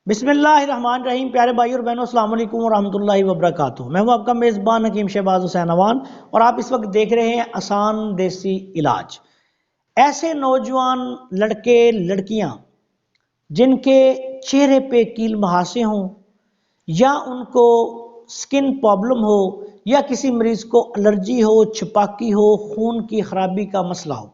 بسم اللہ الرحمن الرحیم۔ پیارے بھائی اور بہنوں، السلام علیکم ورحمۃ اللہ وبرکاتہ۔ میں ہوں آپ کا میزبان حکیم شہباز حسین اوان اور آپ اس وقت دیکھ رہے ہیں آسان دیسی علاج۔ ایسے نوجوان لڑکے لڑکیاں جن کے چہرے پہ کیل مہاسے ہوں یا ان کو سکن پرابلم ہو یا کسی مریض کو الرجی ہو، چھپاکی ہو، خون کی خرابی کا مسئلہ ہو،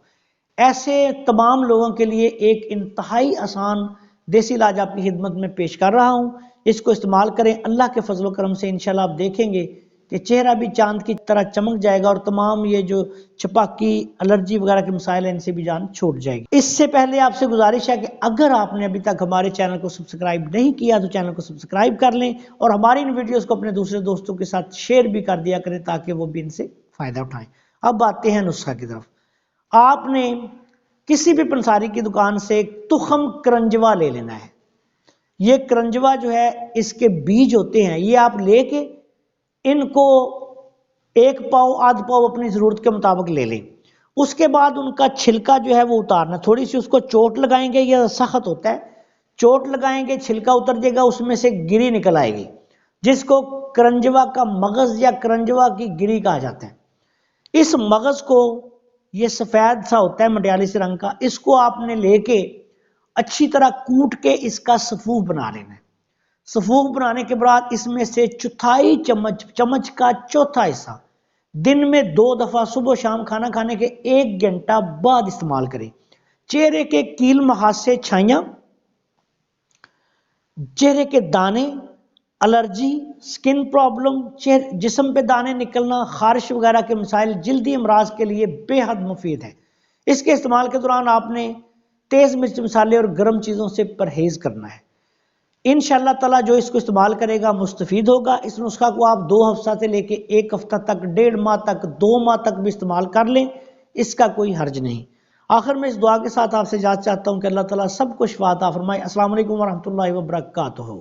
ایسے تمام لوگوں کے لیے ایک انتہائی آسان دیسی علاج آپ کی خدمت میں پیش کر رہا ہوں۔ اس کو استعمال کریں، اللہ کے فضل و کرم سے انشاءاللہ آپ دیکھیں گے کہ چہرہ بھی چاند کی طرح چمک جائے گا اور تمام یہ جو چھپاکی، الرجی وغیرہ کے مسائل ہیں ان سے بھی جان چھوٹ جائے گی۔ اس سے پہلے آپ سے گزارش ہے کہ اگر آپ نے ابھی تک ہمارے چینل کو سبسکرائب نہیں کیا تو چینل کو سبسکرائب کر لیں اور ہماری ان ویڈیوز کو اپنے دوسرے دوستوں کے ساتھ شیئر بھی کر دیا کریں تاکہ وہ بھی ان سے فائدہ اٹھائیں۔ اب آتے ہیں نسخہ کی طرف۔ آپ نے کسی بھی پنساری کی دکان سے تخم کرنجوا لے لینا ہے۔ یہ کرنجوا جو ہے اس کے بیج ہوتے ہیں، یہ آپ لے کے ان کو 1 پاؤ آدھ پاؤ اپنی ضرورت کے مطابق لے لیں۔ اس کے بعد ان کا چھلکا جو ہے وہ اتارنا، تھوڑی سی اس کو چوٹ لگائیں گے، یہ سخت ہوتا ہے، چوٹ لگائیں گے، چھلکا اتر جائے گا، اس میں سے گری نکل آئے گی جس کو کرنجوا کا مغز یا کرنجوا کی گری کہا جاتا ہے۔ اس مغز کو، یہ سفید سا ہوتا ہے مٹیالی سے رنگ کا، اس کو آپ نے لے کے اچھی طرح کوٹ کے اس کا سفوف بنا لینا ہے۔ سفوف بنانے کے بعد اس میں سے چوتھائی چمچ کا چوتھا حصہ دن میں 2 دفعہ صبح و شام کھانا کھانے کے 1 گھنٹہ بعد استعمال کریں۔ چہرے کے کیل مہاسے، چھائیاں، چہرے کے دانے، الرجی، سکن پرابلم، جسم پہ دانے نکلنا، خارش وغیرہ کے مسائل، جلدی امراض کے لیے بے حد مفید ہے۔ اس کے استعمال کے دوران آپ نے تیز مرچ مسالے اور گرم چیزوں سے پرہیز کرنا ہے۔ انشاءاللہ تعالی جو اس کو استعمال کرے گا مستفید ہوگا۔ اس نسخہ کو آپ 2 ہفتہ سے لے کے 1 ہفتہ تک، 1.5 ماہ تک، 2 ماہ تک بھی استعمال کر لیں، اس کا کوئی حرج نہیں۔ آخر میں اس دعا کے ساتھ آپ سے اجازت چاہتا ہوں کہ اللہ تعالیٰ سب کو شفا عطا فرمائے۔ السلام علیکم ورحمۃ اللہ وبرکاتہ۔